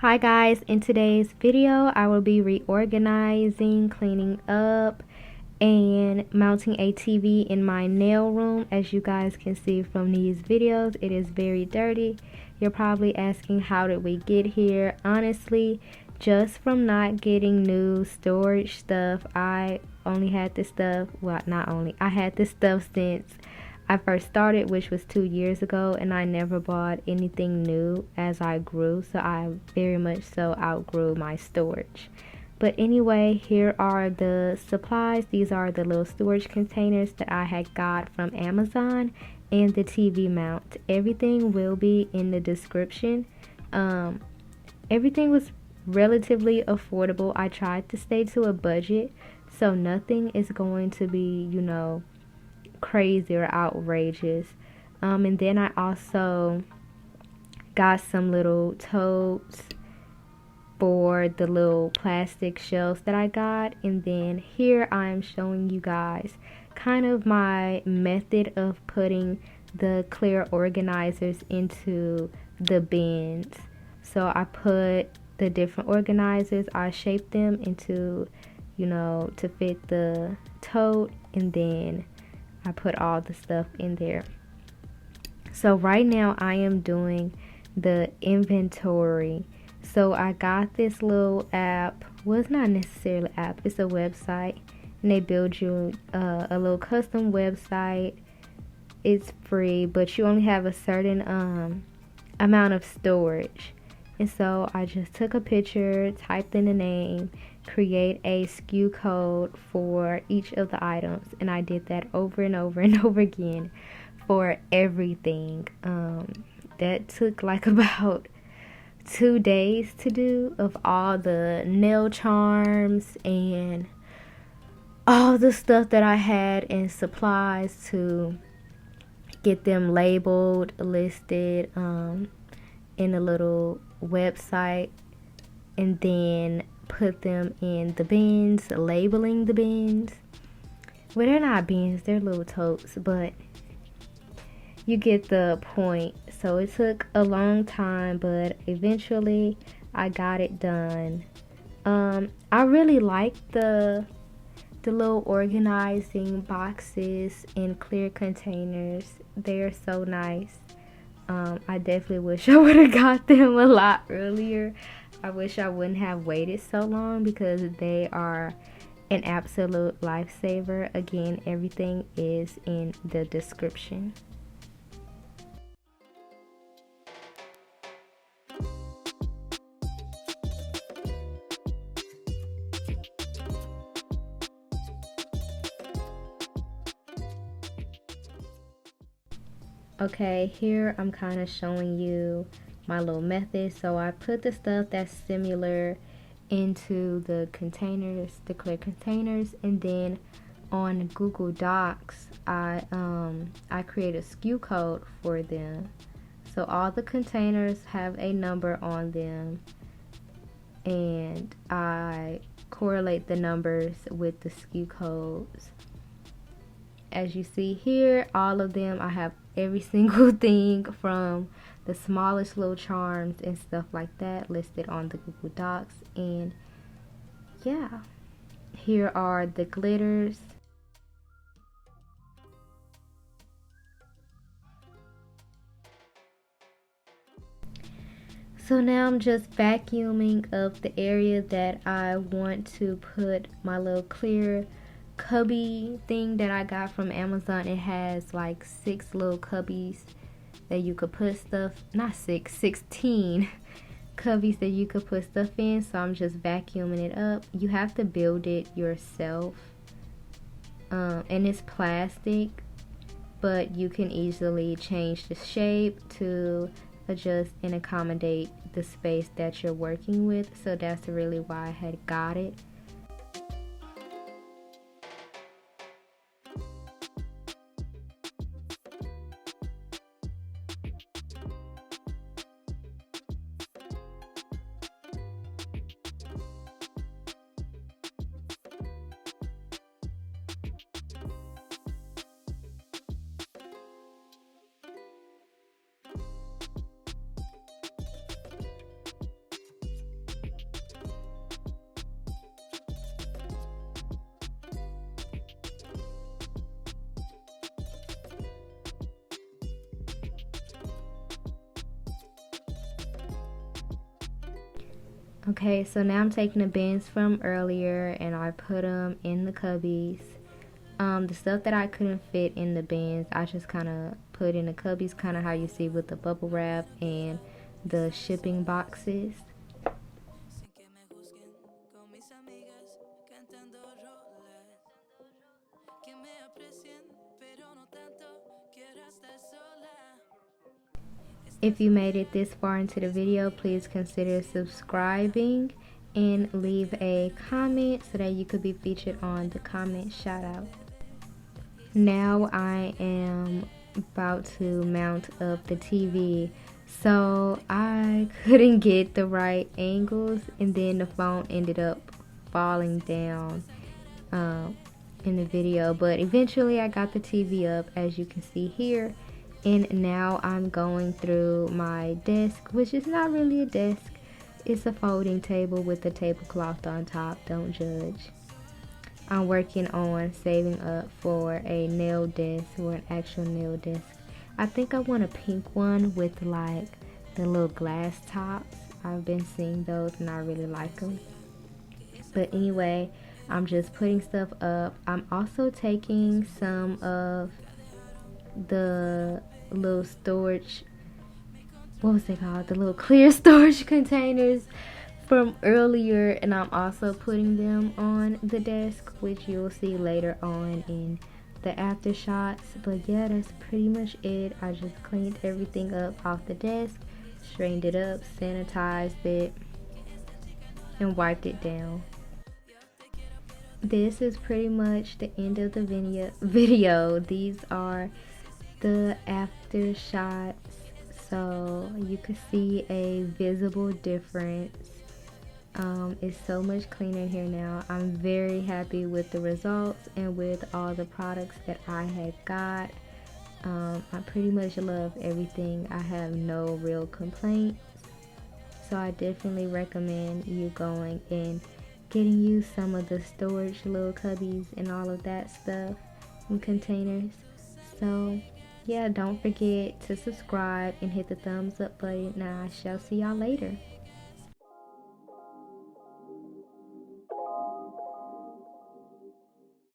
Hi guys, in today's video I will be reorganizing, cleaning up, and mounting a TV in my nail room. As you guys can see from these videos, it is very dirty. You're probably asking, how did we get here? Honestly, just from not getting new storage stuff. I only had this stuff, well, not only, I had this stuff since I first started, which was 2 years ago, and I never bought anything new as I grew, so I very much so outgrew my storage. But anyway, here are the supplies. These are the little storage containers that I had got from Amazon, and the TV mount. Everything will be in the description. Everything was relatively affordable. I tried to stay to a budget, so nothing is going to be, crazy or outrageous. And then I also got some little totes for the little plastic shelves that I got. And then here I'm showing you guys kind of my method of putting the clear organizers into the bins. So I put the different organizers, I shaped them into, to fit the tote, and then I put all the stuff in there. So right now I am doing the inventory. So I got this little app. Well, it's not necessarily an app, it's a website, and they build you a little custom website. It's free, but you only have a certain amount of storage. And so I just took a picture, typed in the name, create a SKU code for each of the items, and I did that over and over and over again for everything. That took like about 2 days to do, of all the nail charms and all the stuff that I had and supplies to get them labeled, listed in a little website, and then put them in the bins, labeling the bins. Well, they're not bins, they're little totes, but you get the point. So it took a long time, but eventually I got it done. I really like the little organizing boxes in clear containers. They're so nice. I definitely wish I would have got them a lot earlier. I wish I wouldn't have waited so long, because they are an absolute lifesaver. Again, everything is in the description. Okay, here I'm kind of showing you my little method. So I put the stuff that's similar into the containers, the clear containers, and then on Google Docs I create a SKU code for them. So all the containers have a number on them, and I correlate the numbers with the SKU codes. As you see here, all of them, I have every single thing from the smallest little charms and stuff like that listed on the Google Docs. And yeah, here are the glitters. So now I'm just vacuuming up the area that I want to put my little clear cubby thing that I got from Amazon. It has like 6 little cubbies that you could put stuff, not 6, 16 cubbies that you could put stuff in. So I'm just vacuuming it up. You have to build it yourself, and it's plastic, but you can easily change the shape to adjust and accommodate the space that you're working with. So that's really why I had got it. Okay, so now I'm taking the bins from earlier and I put them in the cubbies. The stuff that I couldn't fit in the bins, I just kind of put in the cubbies, kind of how you see with the bubble wrap and the shipping boxes. If you made it this far into the video, please consider subscribing and leave a comment so that you could be featured on the comment shout out. Now I am about to mount up the TV. So I couldn't get the right angles and then the phone ended up falling down in the video, but eventually I got the TV up, as you can see here. And now I'm going through my desk, which is not really a desk. It's a folding table with a tablecloth on top. Don't judge. I'm working on saving up for a nail desk, or an actual nail desk. I think I want a pink one with like the little glass tops. I've been seeing those and I really like them. But anyway, I'm just putting stuff up. I'm also taking some of the little storage, what was it called, the little clear storage containers from earlier, and I'm also putting them on the desk, which you'll see later on in the after shots. But yeah, that's pretty much it. I just cleaned everything up off the desk, straightened it up, sanitized it, and wiped it down. This is pretty much the end of the video. These are the after shots, so you can see a visible difference. It's so much cleaner here now. I'm very happy with the results and with all the products that I had got. I pretty much love everything. I have no real complaints, so I definitely recommend you going and getting you some of the storage little cubbies and all of that stuff and containers. So yeah, don't forget to subscribe and hit the thumbs up button. Now I shall see y'all later.